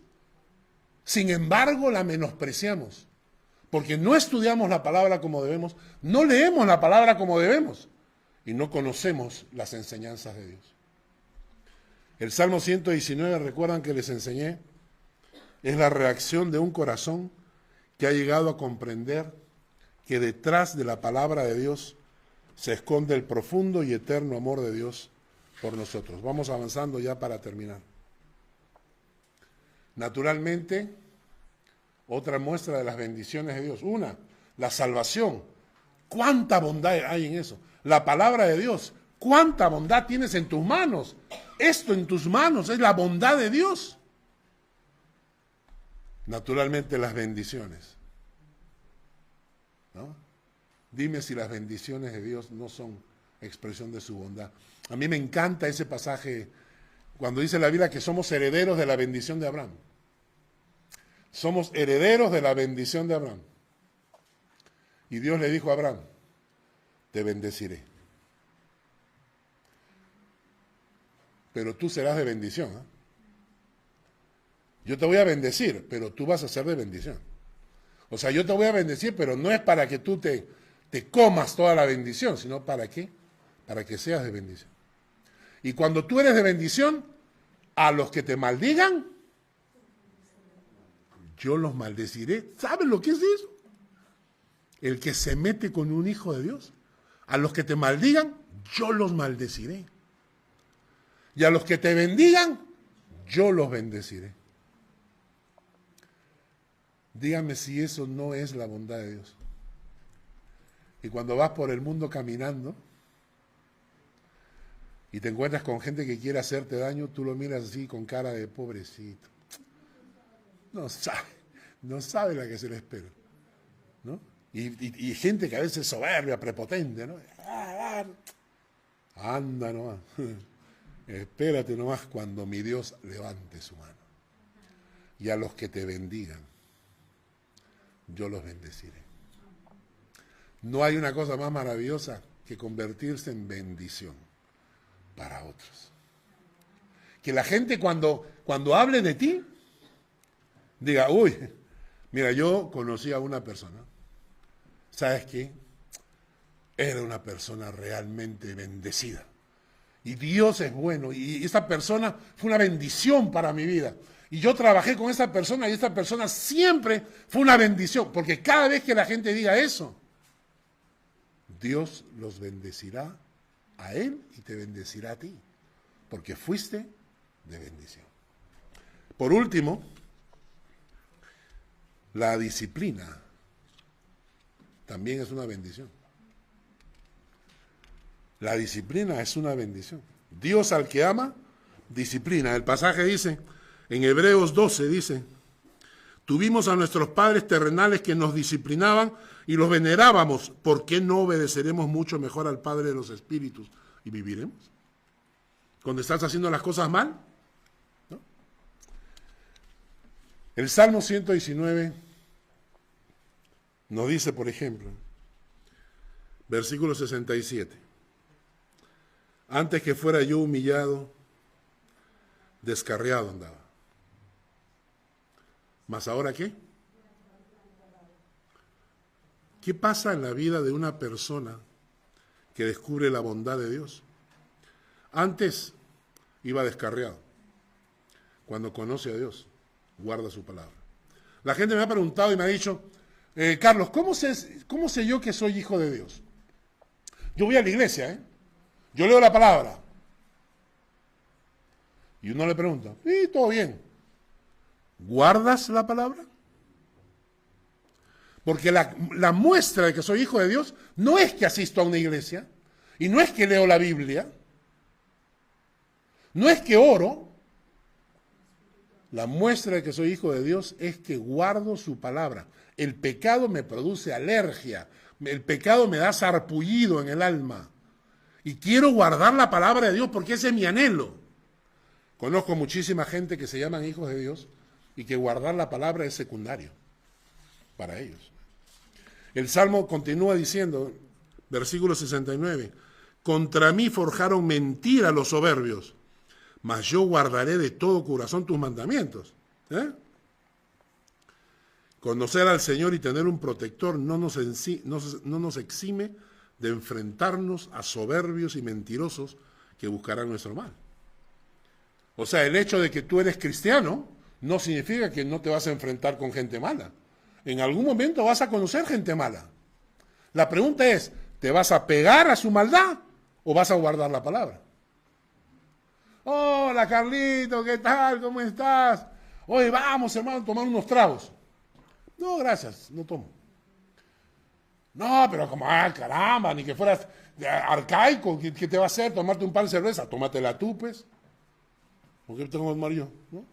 Sin embargo, la menospreciamos, porque no estudiamos la palabra como debemos, no leemos la palabra como debemos y no conocemos las enseñanzas de Dios. El Salmo 119, recuerdan que les enseñé, es la reacción de un corazón que ha llegado a comprender que detrás de la palabra de Dios se esconde el profundo y eterno amor de Dios por nosotros. Vamos avanzando ya para terminar. Naturalmente, otra muestra de las bendiciones de Dios. Una, la salvación. ¿Cuánta bondad hay en eso? La palabra de Dios. ¿Cuánta bondad tienes en tus manos? Esto en tus manos es la bondad de Dios. Naturalmente las bendiciones, ¿no? Dime si las bendiciones de Dios no son expresión de su bondad. A mí me encanta ese pasaje cuando dice la Biblia que somos herederos de la bendición de Abraham. Somos herederos de la bendición de Abraham. Y Dios le dijo a Abraham, te bendeciré. Pero tú serás de bendición, ¿eh? Yo te voy a bendecir, pero tú vas a ser de bendición. O sea, yo te voy a bendecir, pero no es para que tú te comas toda la bendición, sino ¿para qué? Para que seas de bendición. Y cuando tú eres de bendición, a los que te maldigan, yo los maldeciré. ¿Saben lo que es eso? El que se mete con un hijo de Dios, a los que te maldigan, yo los maldeciré. Y a los que te bendigan, yo los bendeciré. Dígame si eso no es la bondad de Dios. Y cuando vas por el mundo caminando y te encuentras con gente que quiere hacerte daño, tú lo miras así con cara de pobrecito. No sabe la que se le espera, ¿no? Y gente que a veces es soberbia, prepotente, ¿no? Anda nomás. Espérate nomás cuando mi Dios levante su mano. Y a los que te bendigan, yo los bendeciré. No hay una cosa más maravillosa que convertirse en bendición para otros. Que la gente cuando hable de ti, diga, uy, mira, yo conocí a una persona, ¿sabes qué? Era una persona realmente bendecida. Y Dios es bueno, y esa persona fue una bendición para mi vida. Y yo trabajé con esa persona, y esa persona siempre fue una bendición, porque cada vez que la gente diga eso, Dios los bendecirá a él y te bendecirá a ti, porque fuiste de bendición. Por último, la disciplina también es una bendición. La disciplina es una bendición. Dios al que ama, disciplina. El pasaje dice, en Hebreos 12 dice, tuvimos a nuestros padres terrenales que nos disciplinaban y los venerábamos. ¿Por qué no obedeceremos mucho mejor al Padre de los Espíritus y viviremos? Cuando estás haciendo las cosas mal, ¿no? El Salmo 119 nos dice, por ejemplo, versículo 67, antes que fuera yo humillado, descarriado andaba. ¿Mas ahora qué? ¿Qué pasa en la vida de una persona que descubre la bondad de Dios? Antes iba descarriado. Cuando conoce a Dios, guarda su palabra. La gente me ha preguntado y me ha dicho, Carlos, ¿cómo sé yo que soy hijo de Dios? Yo voy a la iglesia, yo leo la palabra. Y uno le pregunta, sí, todo bien. ¿Guardas la palabra? Porque la muestra de que soy hijo de Dios no es que asisto a una iglesia, y no es que leo la Biblia, no es que oro. La muestra de que soy hijo de Dios es que guardo su palabra. El pecado me produce alergia, el pecado me da sarpullido en el alma, y quiero guardar la palabra de Dios porque ese es mi anhelo. Conozco muchísima gente que se llaman hijos de Dios y que guardar la palabra es secundario para ellos. El Salmo continúa diciendo, versículo 69, contra mí forjaron mentira los soberbios, mas yo guardaré de todo corazón tus mandamientos. Conocer al Señor y tener un protector no nos exime de enfrentarnos a soberbios y mentirosos que buscarán nuestro mal. O sea, el hecho de que tú eres cristiano no significa que no te vas a enfrentar con gente mala. En algún momento vas a conocer gente mala. La pregunta es, ¿te vas a pegar a su maldad o vas a guardar la palabra? Hola Carlito, ¿qué tal? ¿Cómo estás? Oye, vamos hermano a tomar unos tragos. No, gracias, no tomo. No, pero como, caramba, ni que fueras arcaico, ¿qué te va a hacer? ¿Tomarte un par de cerveza? Tómatela tú, pues. ¿Por qué tengo que tomar yo? ¿No?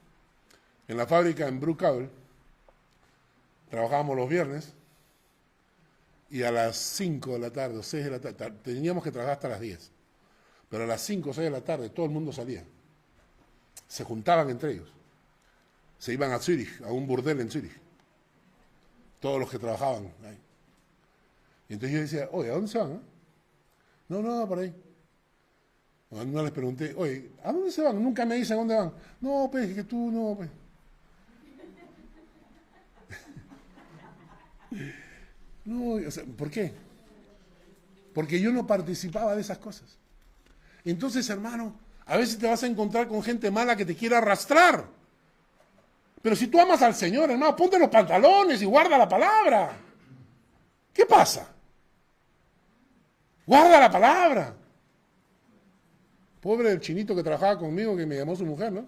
En la fábrica en Brookhaven trabajábamos los viernes y a las 5 de la tarde o 6 de la tarde, teníamos que trabajar hasta las 10, pero a las 5 o 6 de la tarde todo el mundo salía. Se juntaban entre ellos. Se iban a Zúrich, a un burdel en Zúrich. Todos los que trabajaban ahí. Y entonces yo decía, oye, ¿a dónde se van? No, por ahí. No les pregunté, oye, ¿a dónde se van? Nunca me dicen a dónde van. No, pues, que tú no, pues. No, o sea, ¿por qué? Porque yo no participaba de esas cosas. Entonces, hermano, a veces te vas a encontrar con gente mala que te quiere arrastrar. Pero si tú amas al Señor, hermano, ponte los pantalones y guarda la palabra. ¿Qué pasa? Guarda la palabra. Pobre el chinito que trabajaba conmigo, que me llamó su mujer, ¿no?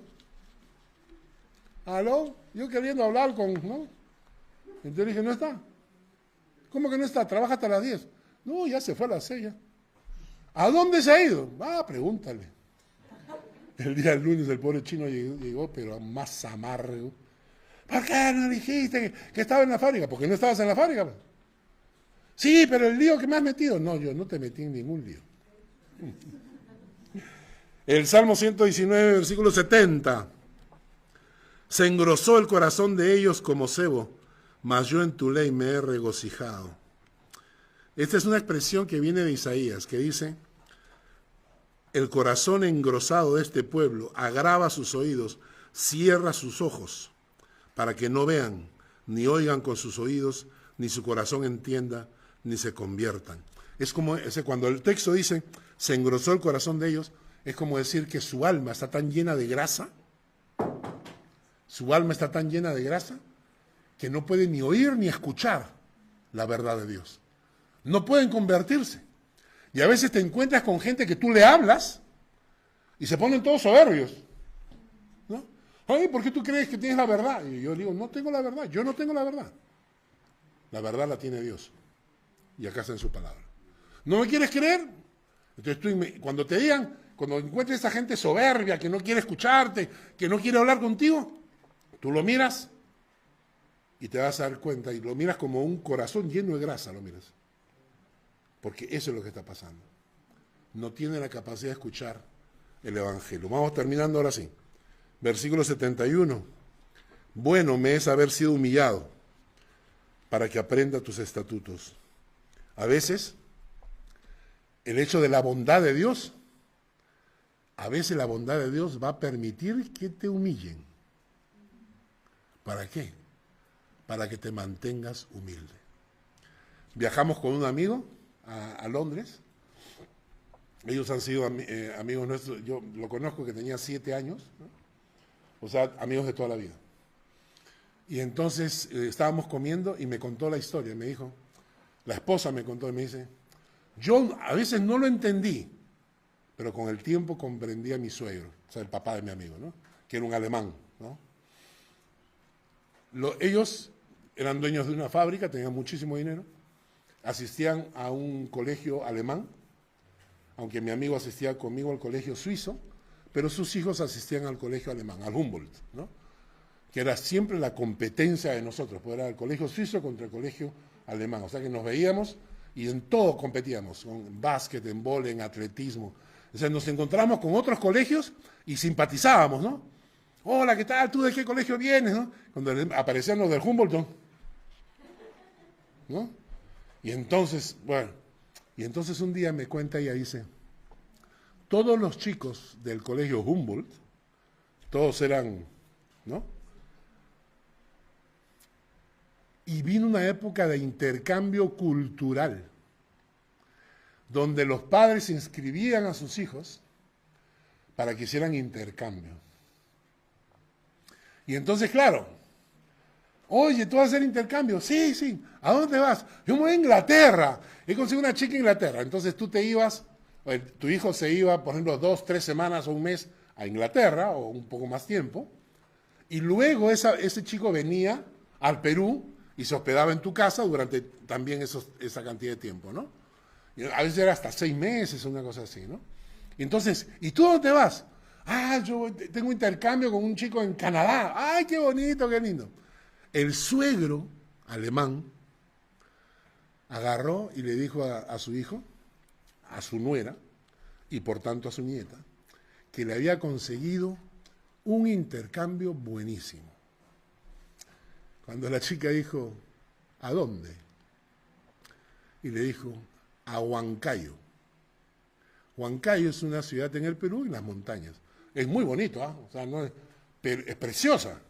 ¿Aló? Yo queriendo hablar con, ¿no? Entonces dije, no está. ¿Cómo que no está? Trabaja hasta las 10. No, ya se fue a las 6 ya. ¿A dónde se ha ido? Pregúntale. El día del lunes el pobre chino llegó, pero más amargo. ¿Por qué no dijiste que estaba en la fábrica? Porque no estabas en la fábrica. Pues. Sí, pero el lío que me has metido. No, yo no te metí en ningún lío. El Salmo 119, versículo 70. Se engrosó el corazón de ellos como cebo, mas yo en tu ley me he regocijado. Esta es una expresión que viene de Isaías, que dice, el corazón engrosado de este pueblo agrava sus oídos, cierra sus ojos, para que no vean, ni oigan con sus oídos, ni su corazón entienda, ni se conviertan. Es como cuando el texto dice, se engrosó el corazón de ellos, es como decir que su alma está tan llena de grasa, que no puede ni oír ni escuchar la verdad de Dios. No pueden convertirse. Y a veces te encuentras con gente que tú le hablas y se ponen todos soberbios. ¿No? Ay, ¿por qué tú crees que tienes la verdad? Y yo digo, no tengo la verdad, yo no tengo la verdad. La verdad la tiene Dios. Y acá está en su palabra. ¿No me quieres creer? Entonces cuando te digan, cuando encuentres a esa gente soberbia, que no quiere escucharte, que no quiere hablar contigo, tú lo miras y te vas a dar cuenta, y lo miras como un corazón lleno de grasa, lo miras. Porque eso es lo que está pasando. No tiene la capacidad de escuchar el Evangelio. Vamos terminando ahora sí. Versículo 71. Bueno me es haber sido humillado para que aprenda tus estatutos. A veces, el hecho de la bondad de Dios, a veces la bondad de Dios va a permitir que te humillen. ¿Para qué? Para que te mantengas humilde. Viajamos con un amigo a Londres. Ellos han sido amigos nuestros. Yo lo conozco que tenía 7 años, ¿no? O sea, amigos de toda la vida. Y entonces estábamos comiendo y me contó la historia. Me dijo, la esposa me contó y me dice, yo a veces no lo entendí, pero con el tiempo comprendí a mi suegro, o sea, el papá de mi amigo, ¿no? Que era un alemán, ¿no? Ellos eran dueños de una fábrica, tenían muchísimo dinero, asistían a un colegio alemán, aunque mi amigo asistía conmigo al colegio suizo, pero sus hijos asistían al colegio alemán, al Humboldt, ¿no? Que era siempre la competencia de nosotros, pues era el colegio suizo contra el colegio alemán, o sea que nos veíamos y en todo competíamos, en básquet, en vóley, en atletismo. O sea, nos encontramos con otros colegios y simpatizábamos, ¿no? Hola, ¿qué tal? ¿Tú de qué colegio vienes? ¿No? Cuando aparecían los del Humboldt, ¿no? Y entonces, bueno, un día me cuenta ella, dice, todos los chicos del colegio Humboldt, todos eran, ¿no? Y vino una época de intercambio cultural, donde los padres inscribían a sus hijos para que hicieran intercambio. Y entonces, claro, oye, ¿tú vas a hacer intercambio? Sí, sí. ¿A dónde vas? Yo me voy a Inglaterra. He conseguido una chica en Inglaterra. Entonces tú te ibas, tu hijo se iba, por ejemplo, 2, 3 semanas o un mes a Inglaterra, o un poco más tiempo, y luego ese chico venía al Perú y se hospedaba en tu casa durante también esa cantidad de tiempo, ¿no? Y a veces era hasta 6 meses, una cosa así, ¿no? Y entonces, ¿y tú dónde vas? Yo tengo intercambio con un chico en Canadá. ¡Ay, qué bonito, qué lindo! El suegro alemán, agarró y le dijo a su hijo, a su nuera, y por tanto a su nieta, que le había conseguido un intercambio buenísimo. Cuando la chica dijo, ¿a dónde? Y le dijo, a Huancayo. Huancayo es una ciudad en el Perú, en las montañas. Es muy bonito, ¿ah? O sea, no es, pero es preciosa.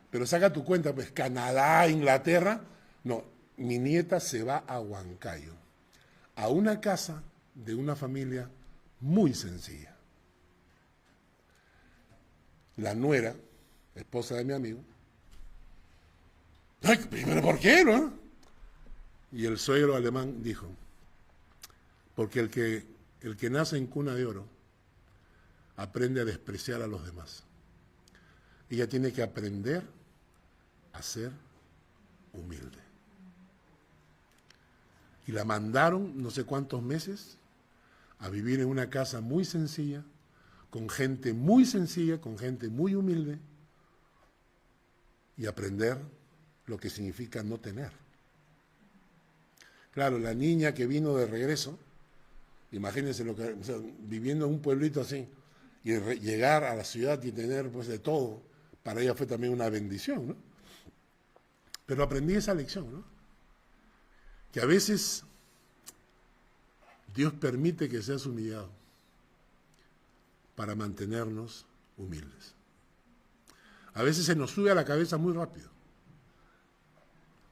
Pero saca tu cuenta, pues Canadá, Inglaterra. No, mi nieta se va a Huancayo, a una casa de una familia muy sencilla. La nuera, esposa de mi amigo, ¡ay, pero por qué, no? Y el suegro alemán dijo, porque el que nace en cuna de oro aprende a despreciar a los demás. Ella tiene que aprender a ser humilde. Y la mandaron no sé cuántos meses a vivir en una casa muy sencilla, con gente muy sencilla, con gente muy humilde, y aprender lo que significa no tener. Claro, la niña que vino de regreso, imagínense lo que, o sea, viviendo en un pueblito así, y llegar a la ciudad y tener pues de todo, para ella fue también una bendición, ¿no? Pero aprendí esa lección, ¿no? Que a veces Dios permite que seas humillado para mantenernos humildes. A veces se nos sube a la cabeza muy rápido.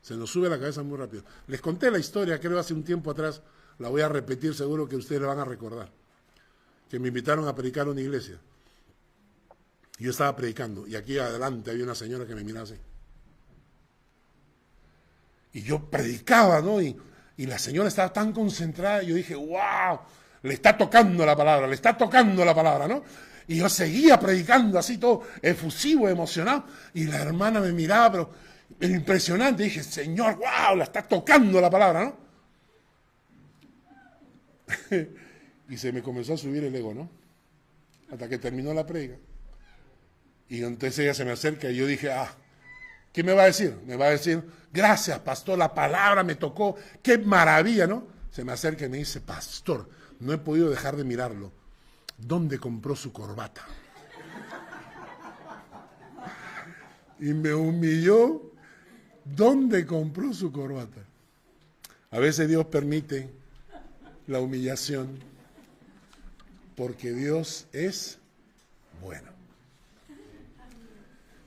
Se nos sube a la cabeza muy rápido. Les conté la historia, creo hace un tiempo atrás, la voy a repetir, seguro que ustedes la van a recordar. Que me invitaron a predicar a una iglesia. Yo estaba predicando y aquí adelante había una señora que me miraba así. Y yo predicaba, ¿no? Y la señora estaba tan concentrada, yo dije, wow, le está tocando la palabra, le está tocando la palabra, ¿no? Y yo seguía predicando así todo efusivo, emocionado, y la hermana me miraba, pero impresionante, dije, Señor, wow, la está tocando la palabra, ¿no? Y se me comenzó a subir el ego, ¿no? Hasta que terminó la predica. Y entonces ella se me acerca y yo dije, ¿qué me va a decir? Me va a decir, gracias, pastor, la palabra me tocó, qué maravilla, ¿no? Se me acerca y me dice, pastor, no he podido dejar de mirarlo. ¿Dónde compró su corbata? Y me humilló. ¿Dónde compró su corbata? A veces Dios permite la humillación porque Dios es bueno.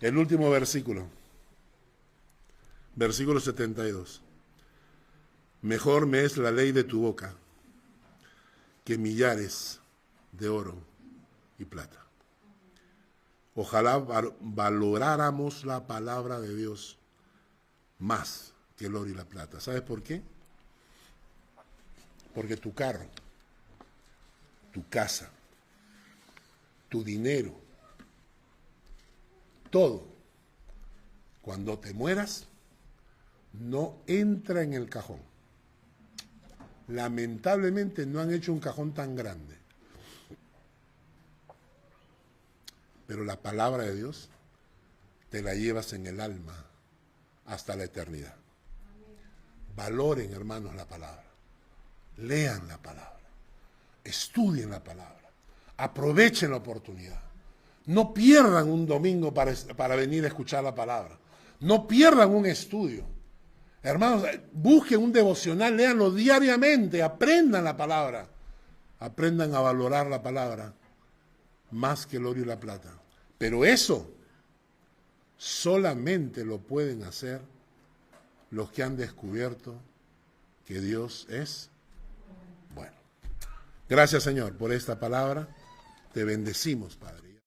El último versículo. Versículo 72. Mejor me es la ley de tu boca que millares de oro y plata. Ojalá valoráramos la palabra de Dios más que el oro y la plata. ¿Sabes por qué? Porque tu carro, tu casa, tu dinero, todo, cuando te mueras, no entra en el cajón. Lamentablemente no han hecho un cajón tan grande. Pero la palabra de Dios te la llevas en el alma hasta la eternidad. Valoren, hermanos, la palabra. Lean la palabra. Estudien la palabra. Aprovechen la oportunidad. No pierdan un domingo para venir a escuchar la palabra. No pierdan un estudio. Hermanos, busquen un devocional, léanlo diariamente, aprendan la palabra. Aprendan a valorar la palabra más que el oro y la plata. Pero eso solamente lo pueden hacer los que han descubierto que Dios es bueno. Gracias, Señor, por esta palabra. Te bendecimos, Padre.